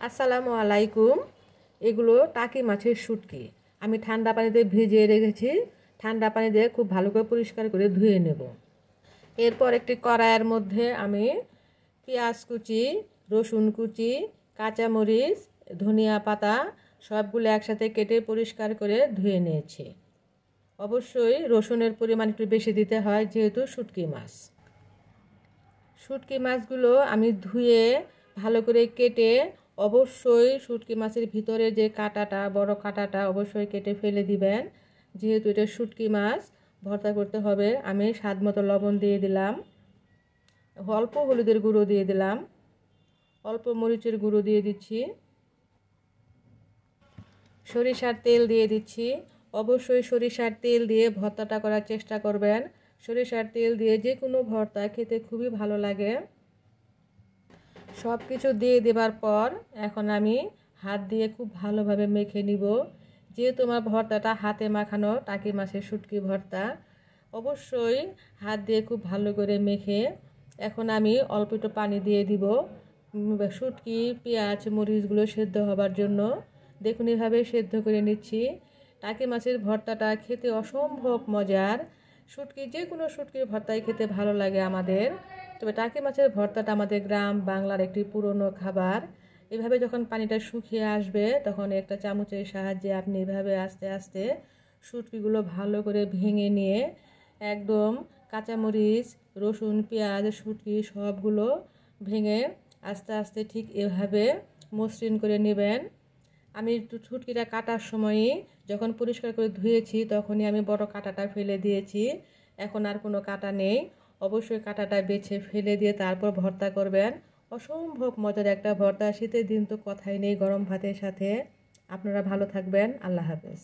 আসসালামু আলাইকুম। এগুলো টাকি মাছের শুটকি। আমি ঠান্ডা পানিতে ভিজিয়ে রেখেছি। ঠান্ডা পানি দিয়ে খুব ভালো করে পরিষ্কার করে ধুয়ে নেব। এরপর একটি কড়াইয়ের মধ্যে আমি পেঁয়াজ কুচি, রসুন কুচি, কাঁচামরিচ, ধনিয়া পাতা সবগুলো একসাথে কেটে পরিষ্কার করে ধুয়ে নিয়েছি। অবশ্যই রসুনের পরিমাণ একটু বেশি দিতে হয়, যেহেতু শুটকি মাছ। শুটকি মাছগুলো আমি ধুয়ে ভালো করে কেটে অবশ্যই শুটকি মাছের ভিতরে যে কাঁটাটা, বড় কাঁটাটা অবশ্যই কেটে ফেলে দিবেন, যেহেতু এটা শুটকি মাছ ভর্তা করতে হবে। আমি স্বাদ মতো লবণ দিয়ে দিলাম, অল্প হলুদের গুঁড়ো দিয়ে দিলাম, অল্প মরিচের গুঁড়ো দিয়ে দিচ্ছি, সরিষার তেল দিয়ে দিচ্ছি। অবশ্যই সরিষার তেল দিয়ে ভর্তাটা করার চেষ্টা করবেন। সরিষার তেল দিয়ে যে কোনো ভর্তা খেতে খুবই ভালো লাগে। সব কিছু দিয়ে দেবার পর এখন আমি হাত দিয়ে খুব ভালোভাবে মেখে নিব। যেহেতু আমার ভর্তাটা হাতে মাখানো টাকি মাছের শুটকি ভর্তা, অবশ্যই হাত দিয়ে খুব ভালো করে মেখে এখন আমি অল্প একটু পানি দিয়ে দিব শুটকি, পেঁয়াজ, মরিচগুলো সেদ্ধ হবার জন্য। দেখুন এভাবে সেদ্ধ করে নিচ্ছি। টাকি মাছের ভর্তাটা খেতে অসম্ভব মজার। শুটকি, যে কোনো শুটকির ভর্তাই খেতে ভালো লাগে আমাদের। তবে টাকি মাছের ভর্তাটা আমাদের গ্রাম বাংলার একটি পুরনো খাবার। এভাবে যখন পানিটা শুকিয়ে আসবে তখন একটা চামচের সাহায্যে আপনি এভাবে আস্তে আস্তে শুটকিগুলো ভালো করে ভেঙে নিয়ে একদম কাঁচামরিচ, রসুন, পেঁয়াজ, শুটকি সবগুলো ভেঙে আস্তে আস্তে ঠিক এভাবে মসৃণ করে নেবেন। আমি শুটকিটা কাটার সময়ই যখন পরিষ্কার করে ধুয়েছি তখনই আমি বড় কাঁটাটা ফেলে দিয়েছি। এখন আর কোনো কাঁটা নেই। অবশ্যই কাঁটাটা বেছে ফেলে দিয়ে তারপর ভর্তা করবেন। অসম্ভব মজার একটা ভর্তা। শীতের দিন তো কথাই নেই, গরম ভাতের সাথে। আপনারা ভালো থাকবেন। আল্লাহ হাফেজ।